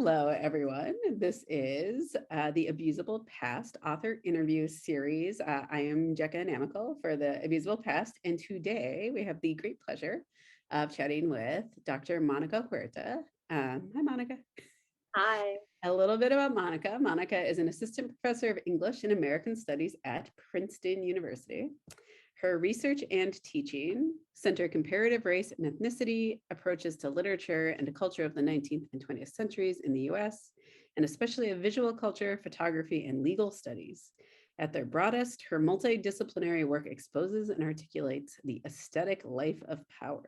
Hello, everyone. This is the Abusable Past author interview series. I am Jecca Namakkal for the Abusable Past, and today we have the great pleasure of chatting with Dr. Monica Huerta. Hi, Monica. Hi. A little bit about Monica. Monica is an assistant professor of English and American Studies at Princeton University. Her research and teaching center comparative race and ethnicity approaches to literature and to culture of the 19th and 20th centuries in the US, and especially of visual culture, photography, and legal studies. At their broadest, her multidisciplinary work exposes and articulates the aesthetic life of power.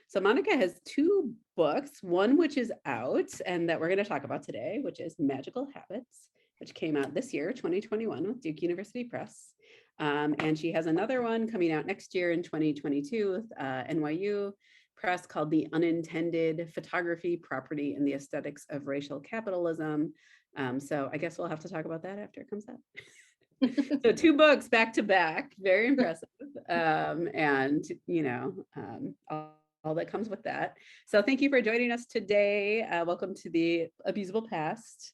So Monica has two books, one which is out and that we're going to talk about today, which is Magical Habits, which came out this year, 2021, with Duke University Press. And she has another one coming out next year in 2022 with NYU Press called The Unintended Photography, Property, and the Aesthetics of Racial Capitalism. So I guess we'll have to talk about that after it comes out. So two books back to back, very impressive. And, all that comes with that. So thank you for joining us today. Welcome to the Abusable Past.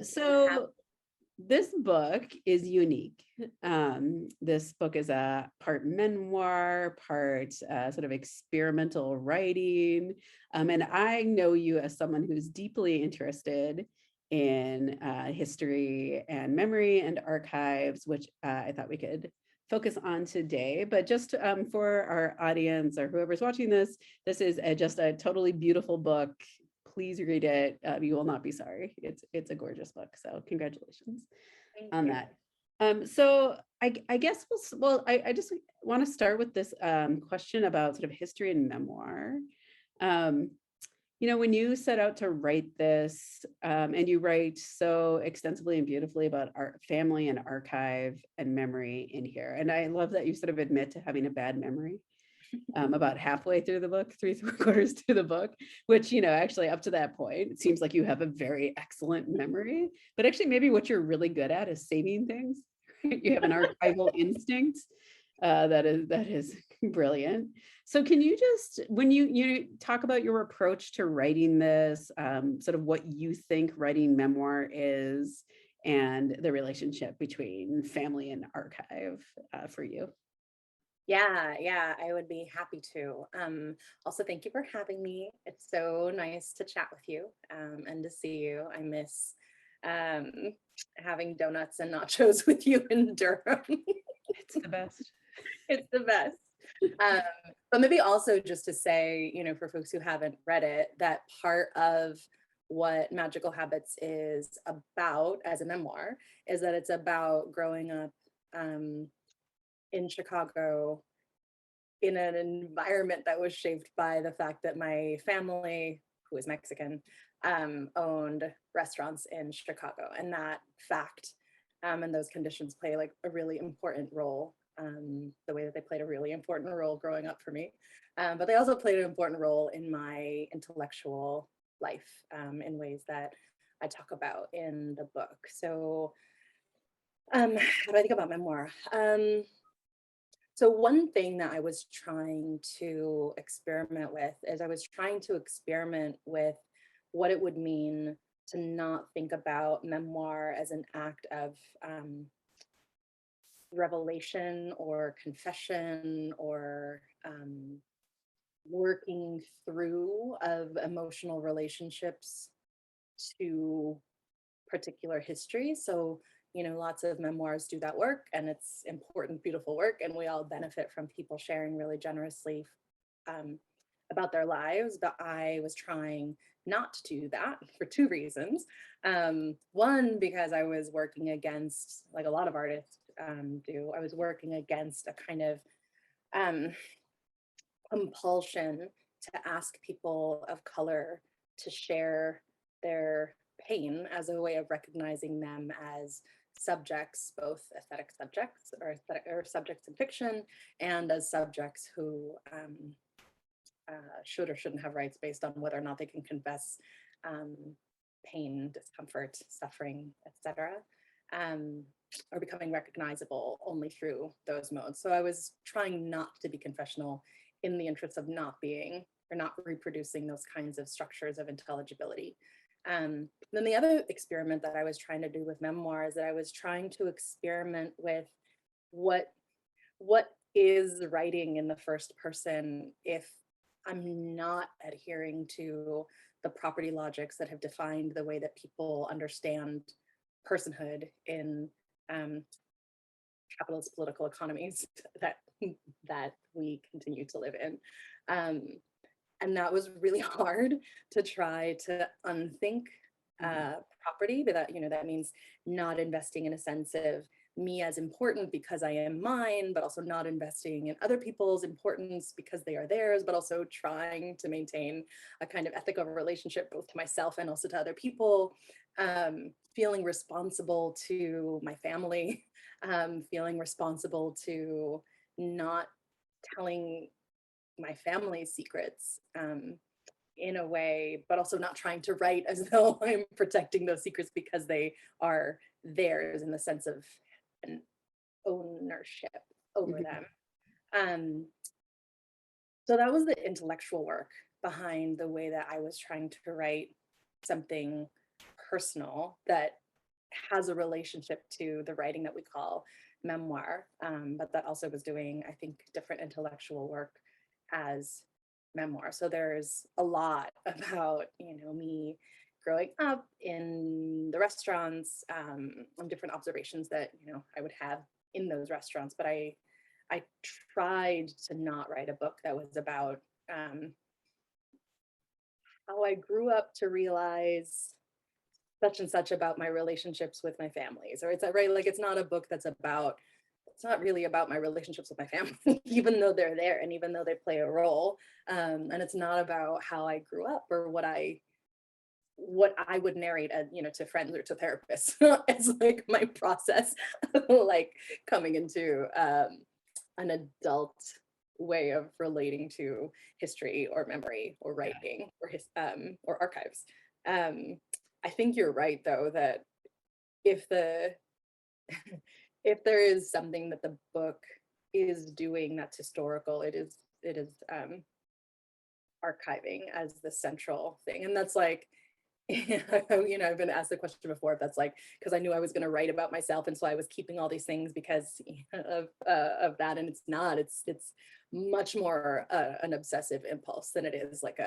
So this book is unique. This book is a part memoir, part sort of experimental writing. And I know you as someone who's deeply interested in history and memory and archives, which I thought we could focus on today. But just for our audience or whoever's watching this, this is just a totally beautiful book. Please read it. You will not be sorry. It's a gorgeous book. So congratulations on that. So I guess I just want to start with this question about sort of history and memoir. When you set out to write this, and you write so extensively and beautifully about our family and archive and memory in here, and I love that you sort of admit to having a bad memory about halfway through the book, 3/4 through the book, which, actually up to that point, it seems like you have a very excellent memory, but actually maybe what you're really good at is saving things. You have an archival instinct that is brilliant. So can you just, when you talk about your approach to writing this, sort of what you think writing memoir is and the relationship between family and archive for you? Yeah, I would be happy to. Also, thank you for having me. It's so nice to chat with you and to see you. I miss having donuts and nachos with you in Durham. It's the best. It's the best. But maybe also just to say, for folks who haven't read it, that part of what Magical Habits is about as a memoir is that it's about growing up in Chicago in an environment that was shaped by the fact that my family, who is Mexican, owned restaurants in Chicago. And that fact and those conditions play like a really important role, the way that they played a really important role growing up for me. But they also played an important role in my intellectual life in ways that I talk about in the book. So how do I think about memoir? So one thing that I was trying to experiment with is I was trying to experiment with what it would mean to not think about memoir as an act of revelation or confession or working through of emotional relationships to particular history. So, lots of memoirs do that work, and it's important, beautiful work, and we all benefit from people sharing really generously about their lives. But I was trying not to do that for two reasons. One, because I was working against, like a lot of artists do, I was working against a kind of compulsion to ask people of color to share their pain as a way of recognizing them as subjects, both aesthetic subjects or subjects in fiction, and as subjects who should or shouldn't have rights based on whether or not they can confess pain, discomfort, suffering, etc., or becoming recognizable only through those modes. So I was trying not to be confessional in the interest of not being or not reproducing those kinds of structures of intelligibility. Then the other experiment that I was trying to do with memoir is that I was trying to experiment with what what is writing in the first person if I'm not adhering to the property logics that have defined the way that people understand personhood in um, capitalist political economies that that we continue to live in. Um, and that was really hard to try to unthink property, but that, that means not investing in a sense of me as important because I am mine, but also not investing in other people's importance because they are theirs, but also trying to maintain a kind of ethical relationship both to myself and also to other people, feeling responsible to my family, feeling responsible to not telling my family's secrets in a way, but also not trying to write as though I'm protecting those secrets because they are theirs in the sense of an ownership over them. So that was the intellectual work behind the way that I was trying to write something personal that has a relationship to the writing that we call memoir, but that also was doing, I think, different intellectual work as memoir. So there's a lot about, me growing up in the restaurants, and different observations that, I would have in those restaurants. But I tried to not write a book that was about how I grew up to realize such and such about my relationships with my families, or it's right, like it's not a book that's about, it's not really about my relationships with my family, even though they're there and even though they play a role. And it's not about how I grew up or what I would narrate, to friends or to therapists as like my process, like coming into an adult way of relating to history or memory or writing or archives. I think you're right though that if the if there is something that the book is doing that's historical, it is archiving as the central thing. And that's like, I've been asked the question before if that's like because I knew I was going to write about myself, and so I was keeping all these things because of that. And it's not. It's much more an obsessive impulse than it is like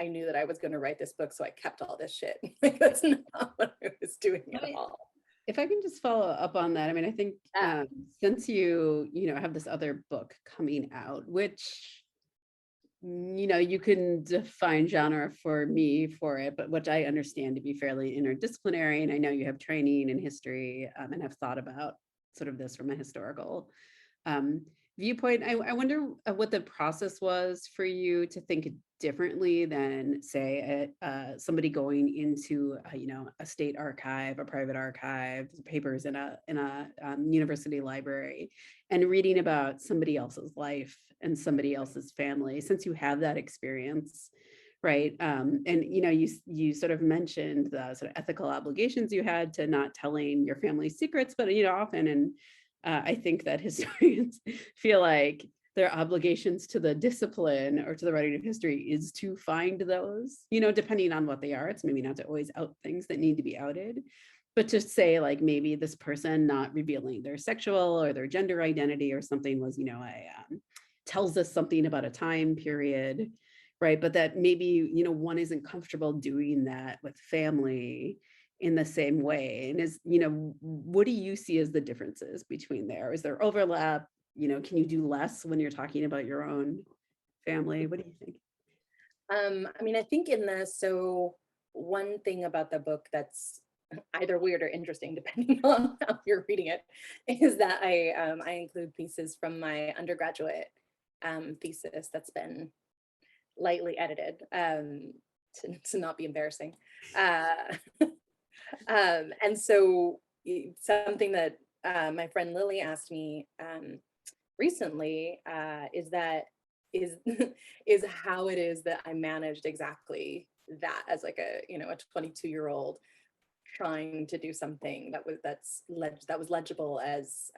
I knew that I was going to write this book, so I kept all this shit. Like that's not what I was doing at all. If I can just follow up on that, I mean, I think since you have this other book coming out, which you can define genre for me for it, but which I understand to be fairly interdisciplinary. And I know you have training in history and have thought about sort of this from a historical viewpoint. I wonder what the process was for you to think differently than, say, somebody going into a state archive, a private archive, papers in a university library, and reading about somebody else's life and somebody else's family, since you have that experience, right? And you sort of mentioned the sort of ethical obligations you had to not telling your family's secrets, but often, and I think that historians feel like their obligations to the discipline or to the writing of history is to find those, depending on what they are. It's maybe not to always out things that need to be outed, but just say like maybe this person not revealing their sexual or their gender identity or something was, tells us something about a time period, right? But that maybe, one isn't comfortable doing that with family in the same way. And what do you see as the differences between there? Is there overlap? Can you do less when you're talking about your own family? What do you think? I mean, I think so one thing about the book that's either weird or interesting, depending on how you're reading it, is that I include pieces from my undergraduate thesis that's been lightly edited to not be embarrassing. And so something that my friend Lily asked me recently is is how it is that I managed exactly that as like a 22-year-old trying to do something that was legible as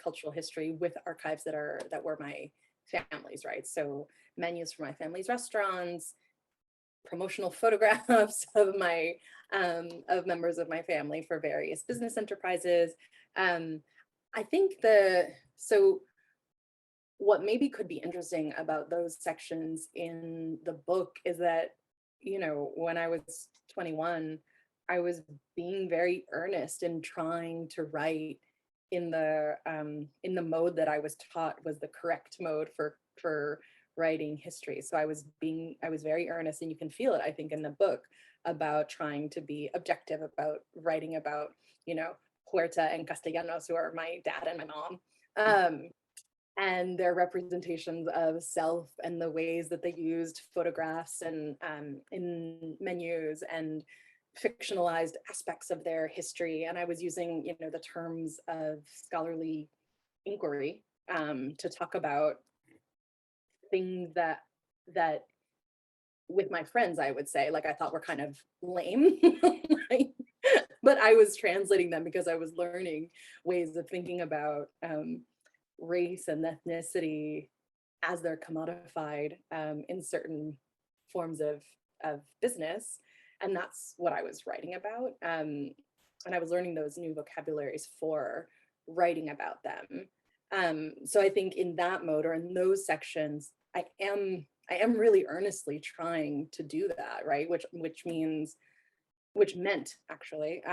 cultural history with archives that were my family's, right? So menus for my family's restaurants, promotional photographs of members of my family for various business enterprises. I think so what maybe could be interesting about those sections in the book is that, when I was 21, I was being very earnest in trying to write in the mode that I was taught was the correct mode for writing history. So I was very earnest, and you can feel it, I think, in the book, about trying to be objective about writing about, Huerta and Castellanos, who are my dad and my mom. And their representations of self and the ways that they used photographs and in menus and fictionalized aspects of their history. And I was using, the terms of scholarly inquiry to talk about things that with my friends, I would say, like, I thought were kind of lame. Like, but I was translating them because I was learning ways of thinking about race and ethnicity as they're commodified in certain forms of business. And that's what I was writing about. And I was learning those new vocabularies for writing about them. So I think in that mode, or in those sections, I am really earnestly trying to do that, right? Which meant actually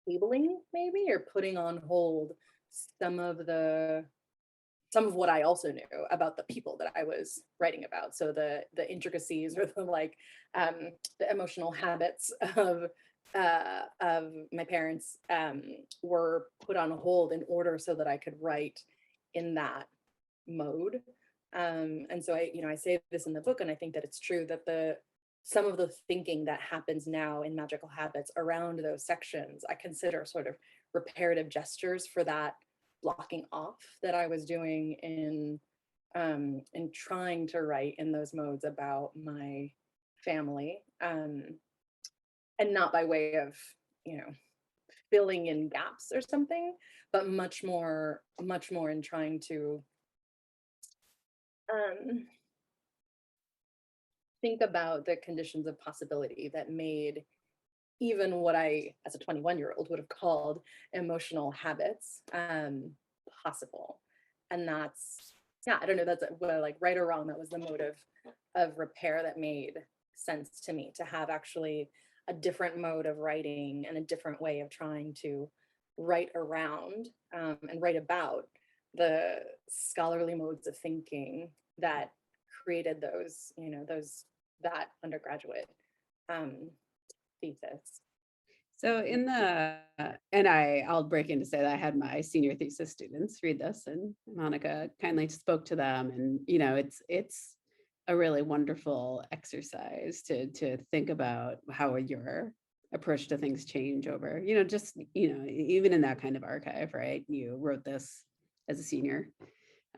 tabling, maybe, or putting on hold some of what I also knew about the people that I was writing about. So the intricacies, or the emotional habits of my parents were put on hold in order so that I could write in that mode. And so I say this in the book, and I think that it's true that some of the thinking that happens now in Magical Habits around those sections, I consider sort of reparative gestures for that blocking off that I was doing in trying to write in those modes about my family, and not by way of filling in gaps or something, but much more in trying to think about the conditions of possibility that made even what I, as a 21-year-old, would have called emotional habits possible. And that's, yeah, I don't know, that's like right or wrong, that was the mode of repair that made sense to me, to have actually a different mode of writing and a different way of trying to write around and write about the scholarly modes of thinking that created that undergraduate thesis. So I'll break in to say that I had my senior thesis students read this, and Monica kindly spoke to them, and it's a really wonderful exercise to think about how your approach to things change over, even in that kind of archive, right? You wrote this as a senior.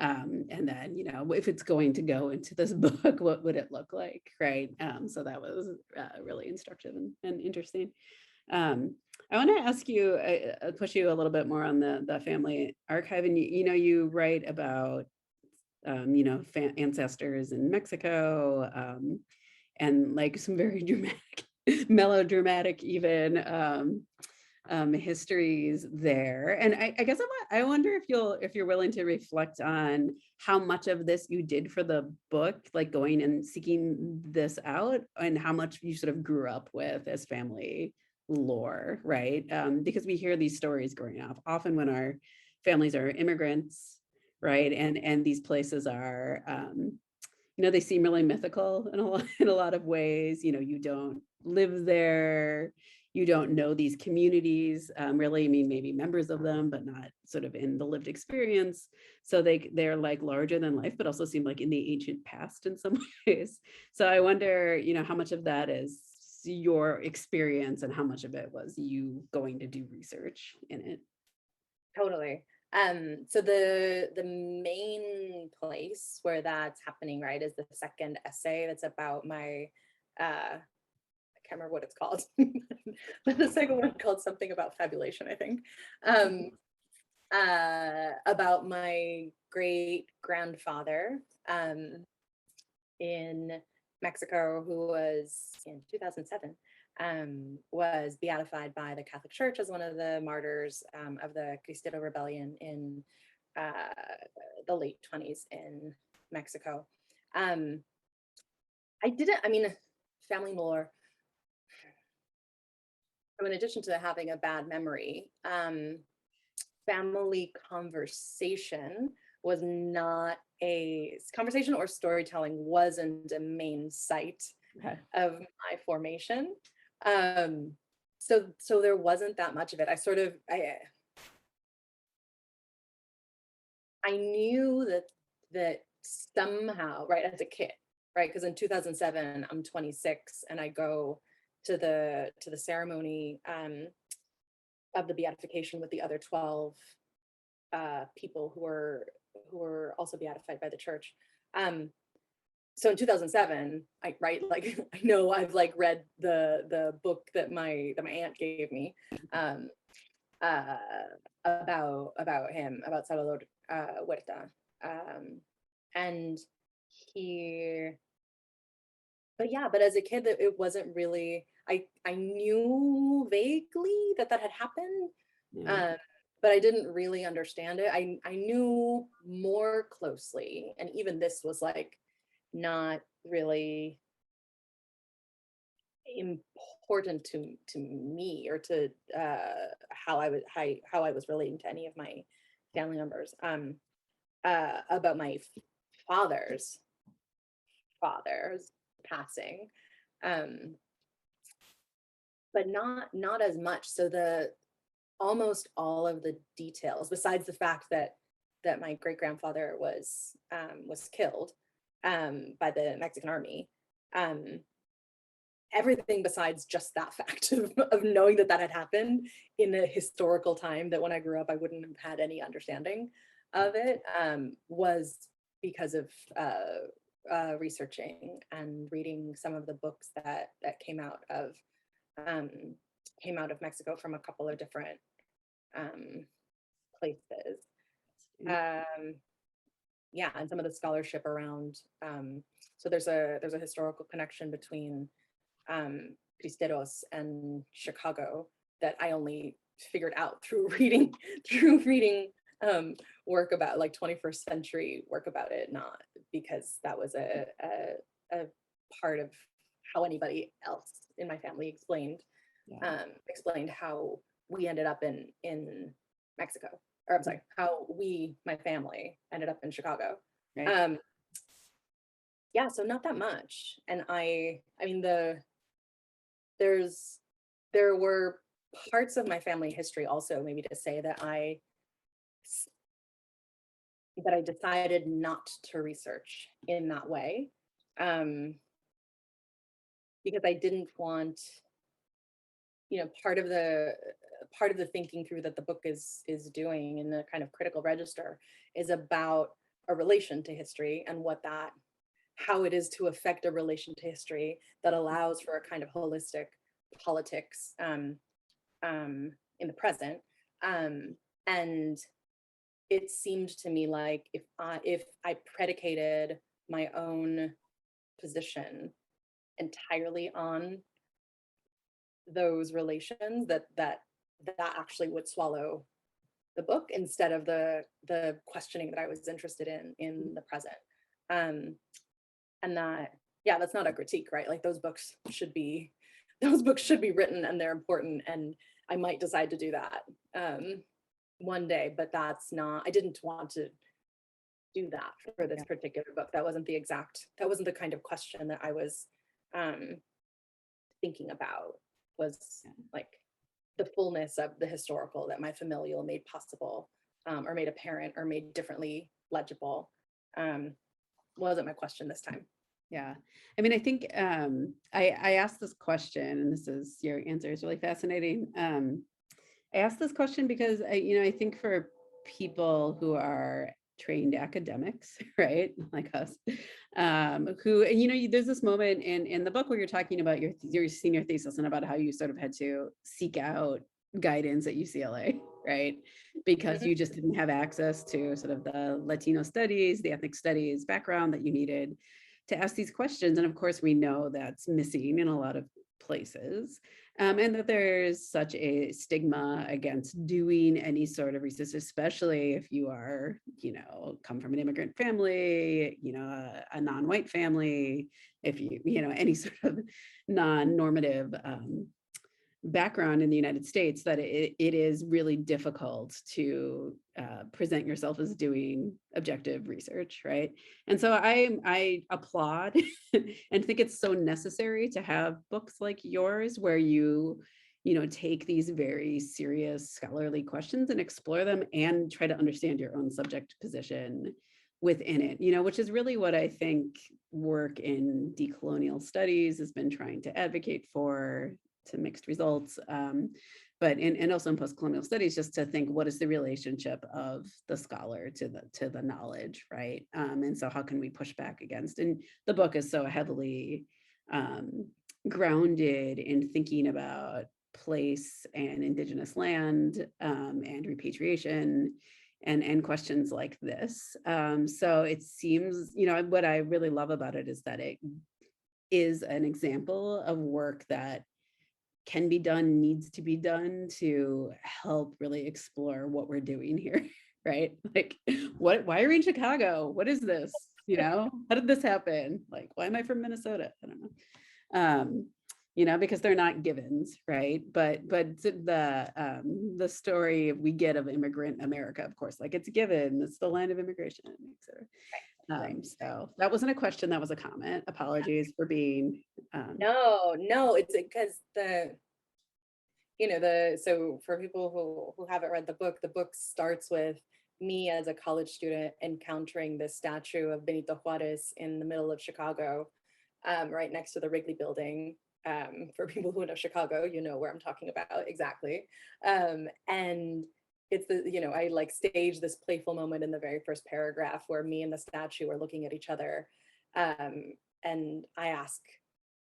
And then, if it's going to go into this book, what would it look like, right? So that was really instructive and interesting. I want to ask you, push you a little bit more on the family archive, and you write about ancestors in Mexico, and like some very dramatic, melodramatic even histories there. And I guess I wonder if you're willing to reflect on how much of this you did for the book, like going and seeking this out, and how much you sort of grew up with as family lore, right? Because we hear these stories growing up, often when our families are immigrants, right? And these places are, they seem really mythical in a lot of ways. You don't live there, you don't know these communities, really. I mean, maybe members of them, but not sort of in the lived experience. So they're like larger than life, but also seem like in the ancient past in some ways. So I wonder, how much of that is your experience and how much of it was you going to do research in it? Totally. So the main place where that's happening, right, is the second essay that's about my I can't remember what it's called, but the second one called something about fabulation, I think. about my great grandfather in Mexico, who was in 2007, was beatified by the Catholic Church as one of the martyrs of the Cristero Rebellion in the late 20s in Mexico. I mean, family lore. So in addition to having a bad memory, family conversation was not conversation or storytelling wasn't a main site of my formation. So there wasn't that much of it. I knew that somehow, right, as a kid, right, because in 2007 I'm 26 and I go to the ceremony of the beatification with the other 12 people who were also beatified by the church. So in 2007, I know I've like read the book that my aunt gave me about him, about Salvador Huerta, and but as a kid, it wasn't really. I knew vaguely that had happened, but I didn't really understand it. I knew more closely, and even this was like not really important to me or to how I was relating to any of my family members. About my father's passing, but not as much. So almost all of the details, besides the fact that my great grandfather was killed by the Mexican army, everything besides just that fact of knowing that had happened in a historical time that when I grew up I wouldn't have had any understanding of it, was because of researching and reading some of the books that came out of Mexico from a couple of different places. Yeah, and some of the scholarship around. So there's a historical connection between Cristeros and Chicago that I only figured out through reading work about like 21st century work about it, not because that was a part of how anybody else in my family explained how we ended up in Mexico, or I'm sorry, how my family ended up in Chicago. Right. Yeah, so not that much. And I mean, there were parts of my family history also, maybe to say that I decided not to research in that way, because I didn't want, part of the thinking through that the book is doing in the kind of critical register is about a relation to history and how it is to affect a relation to history that allows for a kind of holistic politics in the present. And it seemed to me like if I predicated my own position entirely on those relations, that actually would swallow the book instead of the questioning that I was interested in the present. And that, yeah, that's not a critique, right? Like those books should be written and they're important, and I might decide to do that one day, but I didn't want to do that for this particular book. That wasn't the kind of question that I was thinking about, was like the fullness of the historical that my familial made possible, or made apparent, or made differently legible. Wasn't my question this time. Yeah. I mean, I think I asked this question, and your answer is really fascinating. I asked this question because I think for people who are trained academics, right, like us, who, and there's this moment in the book where you're talking about your senior thesis and about how you sort of had to seek out guidance at UCLA, right? Because Mhm. you just didn't have access to sort of the Latino studies, the ethnic studies background that you needed to ask these questions. And of course, we know that's missing in a lot of places. And that there's such a stigma against doing any sort of research, especially if you are, come from an immigrant family, a non-white family, if any sort of non-normative background in the United States, that it is really difficult to present yourself as doing objective research, right? And so I applaud and think it's so necessary to have books like yours where you take these very serious scholarly questions and explore them and try to understand your own subject position within it, which is really what I think work in decolonial studies has been trying to advocate for, to mixed results, but and also in post-colonial studies, just to think, what is the relationship of the scholar to the knowledge, right? And so how can we push back against? And the book is so heavily grounded in thinking about place and indigenous land, and repatriation and questions like this. So it seems, what I really love about it is that it is an example of work that can be done, needs to be done to help really explore what we're doing here, right? Like, why are we in Chicago? What is this? How did this happen? Like, why am I from Minnesota? I don't know. Because they're not givens, right? But the story we get of immigrant America, of course, like it's a given, it's the land of immigration, et cetera. Right. So that wasn't a question, that was a comment. Apologies for being No, it's because so for people who haven't read the book starts with me as a college student encountering this statue of Benito Juarez in the middle of Chicago, right next to the Wrigley Building. For people who know Chicago, you know where I'm talking about exactly. And it's I like stage this playful moment in the very first paragraph where me and the statue are looking at each other. And I ask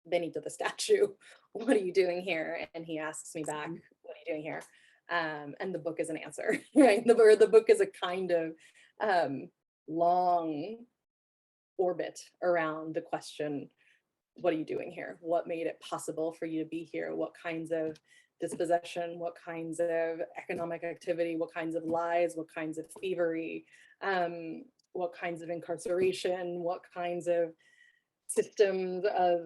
Benito the statue, what are you doing here? And he asks me back, what are you doing here? And the book is an answer, right? The book is a kind of long orbit around the question, what are you doing here? What made it possible for you to be here? What kinds of dispossession, what kinds of economic activity, what kinds of lies, what kinds of thievery, what kinds of incarceration, what kinds of systems of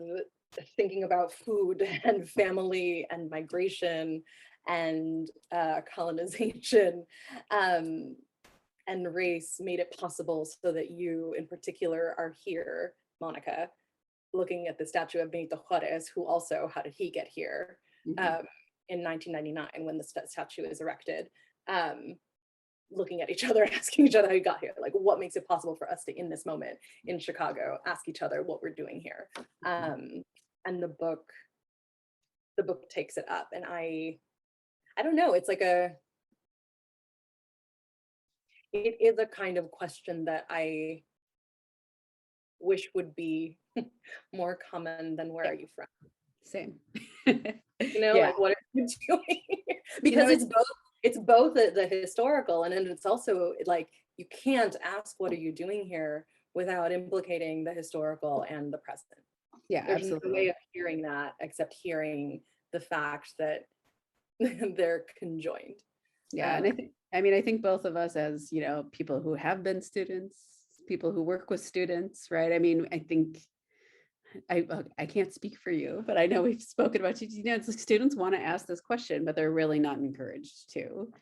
thinking about food and family and migration and colonization and race made it possible so that you in particular are here, Monica, looking at the statue of Benito Juarez, who also, how did he get here in 1999 when the statue is erected, looking at each other, asking each other how you got here, like what makes it possible for us to, in this moment in Chicago, ask each other what we're doing here. And the book takes it up, and I don't know, it's like it is a kind of question that I wish would be more common than where are you from? same. Yeah. Like what are you doing? Because it's both the historical and then it's also like you can't ask what are you doing here without implicating the historical and the present. Yeah, there's absolutely. no way of hearing that except hearing the fact that they're conjoined. Yeah, and I think both of us, as people who have been students, people who work with students, right? I mean, I think I can't speak for you, but I know we've spoken about it's like students want to ask this question, but they're really not encouraged to,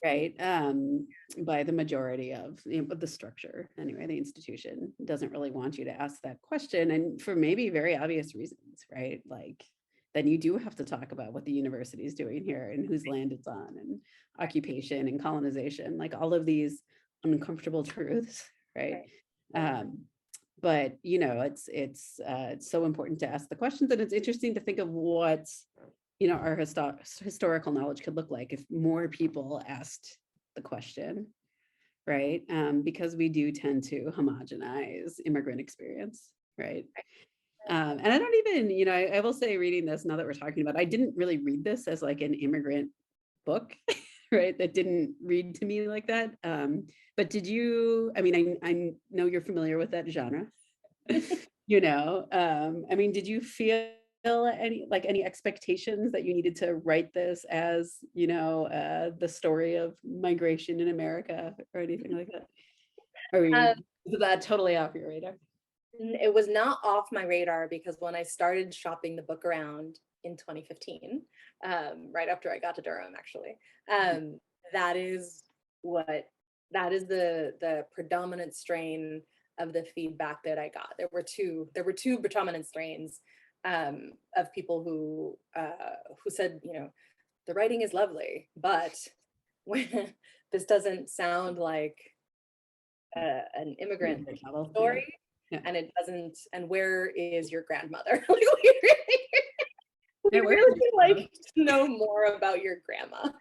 right? By the majority of the structure, anyway, the institution doesn't really want you to ask that question, and for maybe very obvious reasons, right? Like, then you do have to talk about what the university is doing here and whose land it's on, and occupation and colonization, like all of these uncomfortable truths, right? But it's so important to ask the questions, and it's interesting to think of what our historical knowledge could look like if more people asked the question, right? Because we do tend to homogenize immigrant experience, right? And I don't even, I will say, reading this, now that we're talking about, I didn't really read this as like an immigrant book, right? That didn't read to me like that. But did you, I mean, I know you're familiar with that genre, I mean, did you feel any expectations that you needed to write this as, the story of migration in America or anything like that? Or Um, was that totally off your radar? it was not off my radar because when I started shopping the book around in 2015, right after I got to Durham, actually, um, that is what that is the predominant strain of the feedback that I got. There were two predominant strains of people who said, the writing is lovely, but when, this doesn't sound like an immigrant Graphic novel, yeah. story, Yeah. and it doesn't. And where is your grandmother? We It works. really would like to know more about your grandma.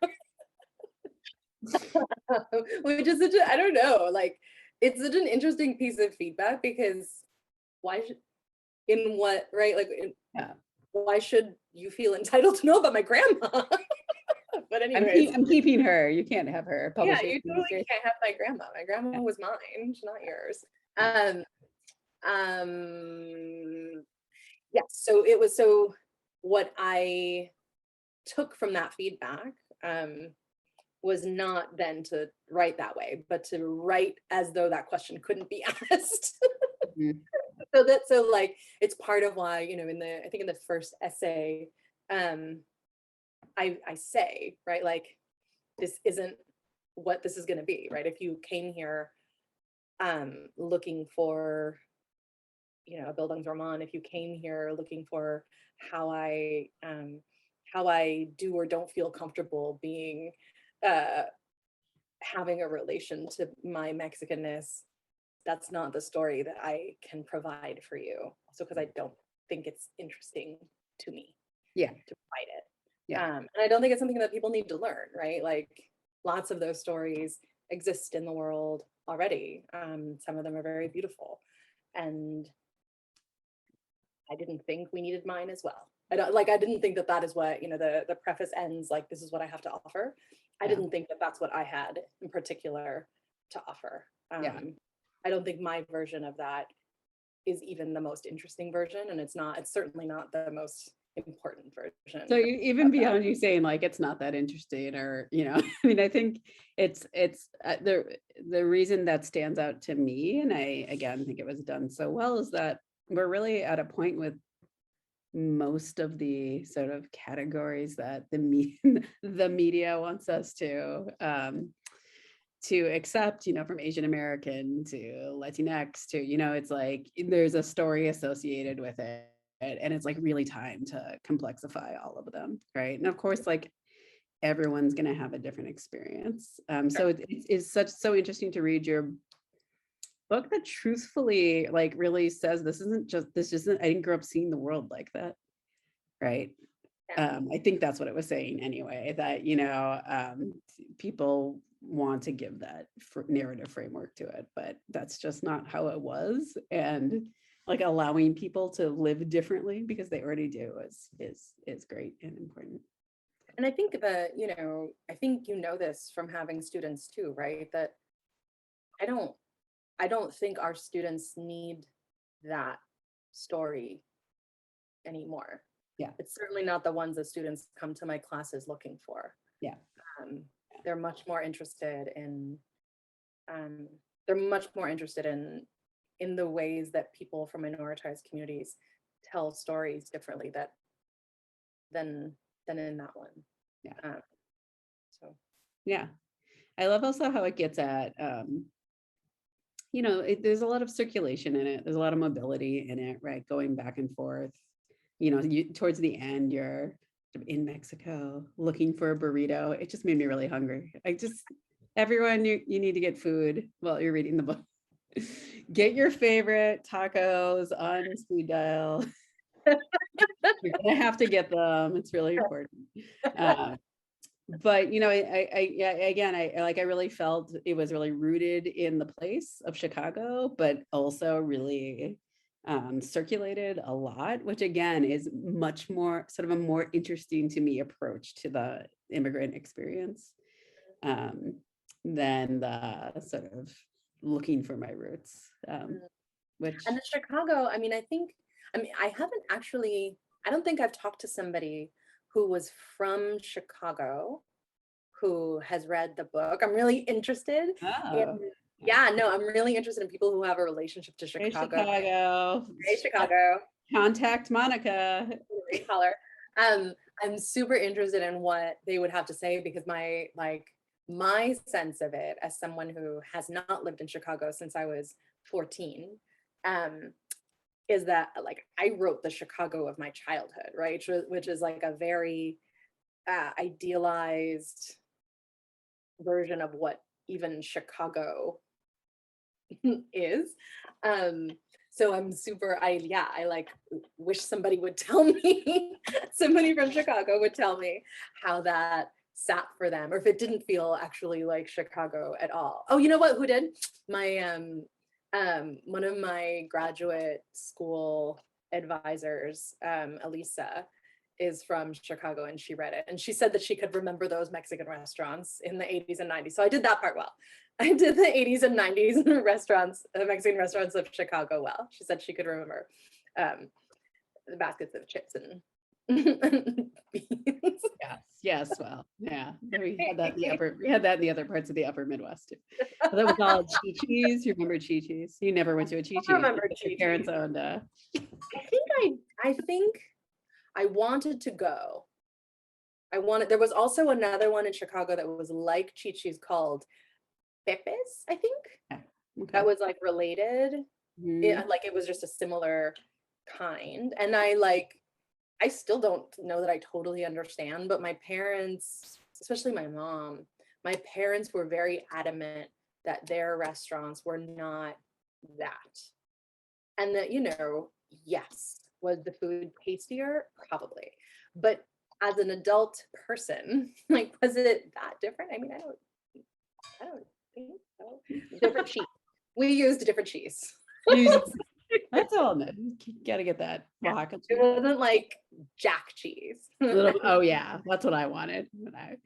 Which is such a, I don't know, like it's such an interesting piece of feedback because why should, in what, right? Like, Yeah. why should you feel entitled to know about my grandma? But anyways, I'm keeping her. You can't have her. yeah, Publishers. you totally can't have my grandma. My grandma Yeah. was mine, not yours. Yeah, so what I took from that feedback was not then to write that way, but to write as though that question couldn't be asked. Mhm. So like it's part of why, I think in the first essay, I say, right, like this isn't what this is going to be, right? If you came here looking for, a Bildungsroman, if you came here looking for how I do or don't feel comfortable being uh having a relation to my Mexicanness, that's not the story that I can provide for you. Also, because I don't think it's interesting to me Yeah. to provide it. Yeah. And I don't think it's something that people need to learn, right? Like lots of those stories exist in the world already. Some of them are very beautiful. And I didn't think we needed mine as well. I didn't think that that is what, the preface ends like, this is what I have to offer. I Yeah. didn't think that that's what I had in particular to offer. Yeah. I don't think my version of that is even the most interesting version. And it's certainly not the most important version. So even beyond you saying like it's not that interesting, or I mean, I think it's the reason that stands out to me, and I again think it was done so well, is that we're really at a point with most of the sort of categories that the media wants us to accept, from Asian American to Latinx to, it's like there's a story associated with it. And it's like really time to complexify all of them, right? And of course, like everyone's going to have a different experience. So it's so interesting to read your book that truthfully, like, really says this isn't. I didn't grow up seeing the world like that, right? I think that's what it was saying anyway. That people want to give that narrative framework to it, but that's just not how it was. And like allowing people to live differently because they already do is great and important. And I think that, I think this from having students too, right? That I don't think our students need that story anymore. Yeah. It's certainly not the ones that students come to my classes looking for. Yeah. They're much more interested in they're much more interested in the ways that people from minoritized communities tell stories differently than in that one. Yeah. So yeah. I love also how it gets at there's a lot of circulation in it. There's a lot of mobility in it, right? Going back and forth. Towards the end, you're in Mexico looking for a burrito. It just made me really hungry. Everyone, you need to get food while you're reading the book. Get your favorite tacos on speed dial. You're gonna have to get them. It's really important. But I really felt it was really rooted in the place of Chicago, but also really circulated a lot, which again is much more sort of a more interesting to me approach to the immigrant experience than the sort of looking for my roots, which. And in Chicago, I mean, I haven't actually, I don't think I've talked to somebody who was from Chicago who has read the book. I'm really interested in, Oh, yeah, no, I'm really interested in people who have a relationship to hey, Chicago. Chicago. Hey, Chicago. Contact Monica. Great color. I'm super interested in what they would have to say because my sense of it as someone who has not lived in Chicago since I was 14, is that like I wrote the Chicago of my childhood, right? Which is like a very idealized version of what even Chicago is. So I'm I like wish somebody would tell me, somebody from Chicago would tell me how that sat for them, or if it didn't feel actually like Chicago at all. Oh, you know what? Who did? My one of my graduate school advisors, Elisa, is from Chicago, and she read it, and she said that she could remember those Mexican restaurants in the 80s and 90s. So I did that part well. I did the 80s and 90s restaurants, Mexican restaurants of Chicago well. She said she could remember the baskets of chips and beans. Yes, well, yeah. We had that in the other parts of the upper Midwest too. That was all Chi-Chi's. You remember Chi-Chi's? You never went to a Chi-Chi's. I remember Your parents owned I think I wanted to go. There was also another one in Chicago that was like Chi-Chi's called Pepe's, I think. okay. That was like related. Mhm. Like it was just a similar kind. And I still don't know that I totally understand, but my parents, especially my mom, my parents were very adamant that their restaurants were not that. And that, yes, was the food tastier? Probably. But as an adult person, like, was it that different? I mean, I don't think so. Different cheese. We used different cheese. That's all. You gotta get that. Yeah. It wasn't like Jack cheese. Oh yeah, that's what I wanted. I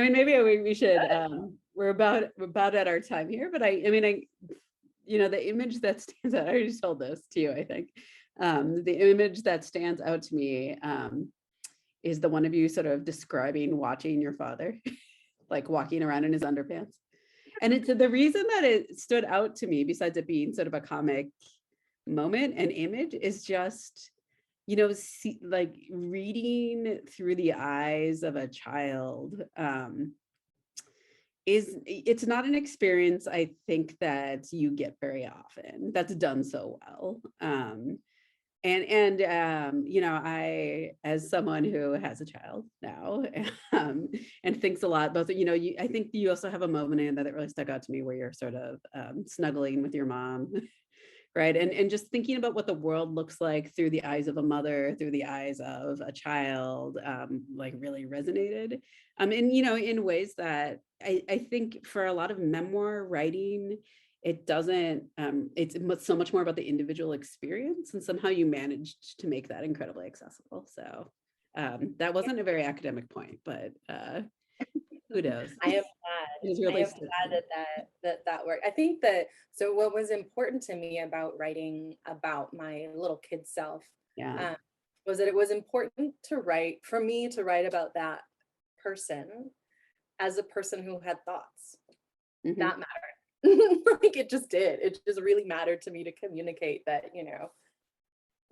mean, maybe we should. We're about at our time here, but I mean, the image that stands out. I already told this to you, I think. The image that stands out to me is the one of you sort of describing watching your father, like walking around in his underpants. And it's the reason that it stood out to me, besides it being sort of a comic moment and image, is just, like reading through the eyes of a child. It's not an experience I think that you get very often that's done so well. I, as someone who has a child now, and thinks a lot both, I think you also have a moment in that really stuck out to me where you're sort of snuggling with your mom, right? And just thinking about what the world looks like through the eyes of a mother, through the eyes of a child, like really resonated. In ways that I think for a lot of memoir writing, it doesn't, it's so much more about the individual experience, and somehow you managed to make that incredibly accessible. So that wasn't a very academic point, but kudos. I am glad. Really that worked. I think that, so what was important to me about writing about my little kid self, yeah, was that it was important for me to write about that person as a person who had thoughts. mm-hmm. That mattered. Like it just did. It just really mattered to me to communicate that,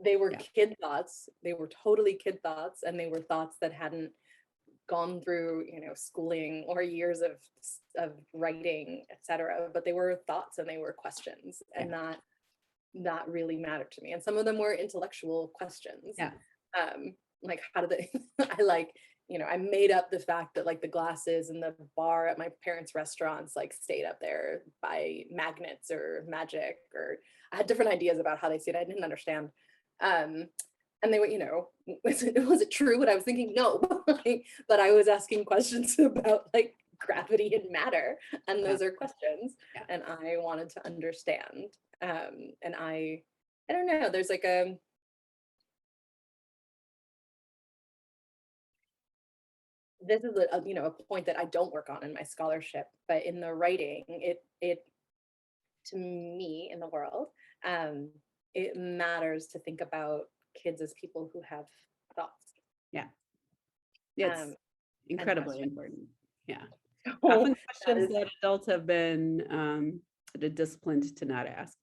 they were kid thoughts. They were totally kid thoughts, and they were thoughts that hadn't gone through, schooling or years of writing, etc. But they were thoughts and they were questions, and that really mattered to me. And some of them were intellectual questions. Yeah. Like how do they? I made up the fact that like the glasses in the bar at my parents' restaurants like stayed up there by magnets or magic, or I had different ideas about how they stayed. I didn't understand. And they were, was it true what I was thinking? No, but I was asking questions about like gravity and matter, and those are questions, and I wanted to understand. And I I don't know, there's like a, this is a, you know, a point that I don't work on in my scholarship, but in the writing, it to me in the world, it matters to think about kids as people who have thoughts. Yeah. It's And incredibly questions. important. Yeah. So Often that questions is, that adults have been disciplined to not ask.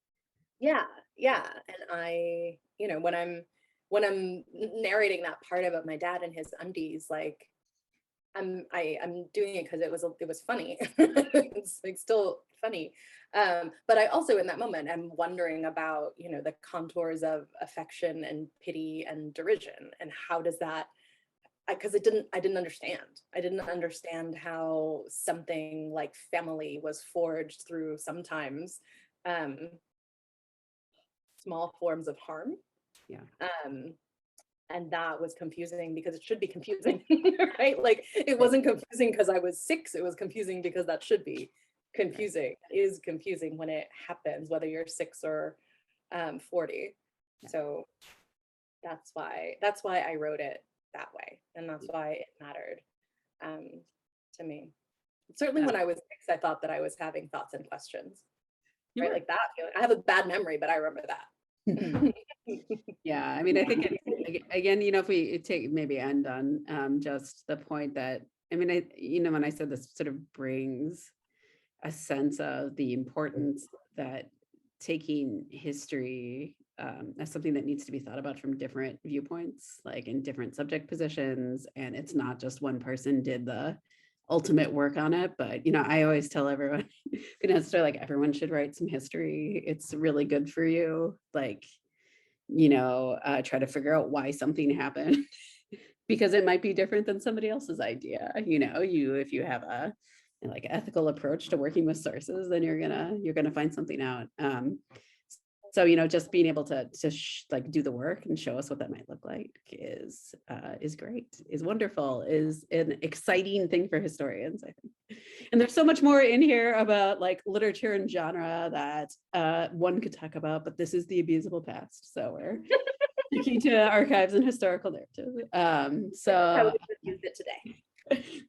yeah, yeah. And I, you know, when I'm narrating that part about my dad and his undies, like I'm doing it because it was funny. It's like still funny. But I also in that moment am wondering about, you know, the contours of affection and pity and derision, and how does that, because I didn't understand. I didn't understand how something like family was forged through sometimes um, small forms of harm. Yeah. And that was confusing because it should be confusing, right? Like it wasn't confusing because I was 6, it was confusing because that should be confusing. It is confusing when it happens, whether you're 6 or 40. Yeah. So that's why I wrote it that way, and that's why it mattered to me. Certainly Yeah. when I was 6, I thought that I was having thoughts and questions, You right? were. Like that feeling. I have a bad memory, but I remember that. Yeah, I mean, I think again, you know, if we take maybe end on just the point that, I mean, you know, when I said this sort of brings a sense of the importance that taking history as something that needs to be thought about from different viewpoints, like in different subject positions, and it's not just one person did the ultimate work on it. But you know, I always tell everyone, you know, so like everyone should write some history. It's really good for you. Like, you know, try to figure out why something happened because it might be different than somebody else's idea. You know, if you have a like ethical approach to working with sources, then you're gonna find something out. So you know, just being able to like do the work and show us what that might look like is great, is wonderful, is an exciting thing for historians, I think. And there's so much more in here about like literature and genre that one could talk about, but this is the abusable past, so we're sticking to archives and historical narrative. I would So have used it today.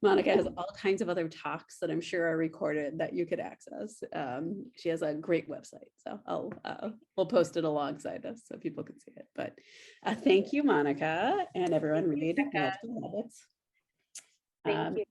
Monica has all kinds of other talks that I'm sure are recorded that you could access. She has a great website, so we'll post it alongside us so people can see it. But thank you, Monica, and everyone, read Magical Habits. Thank you.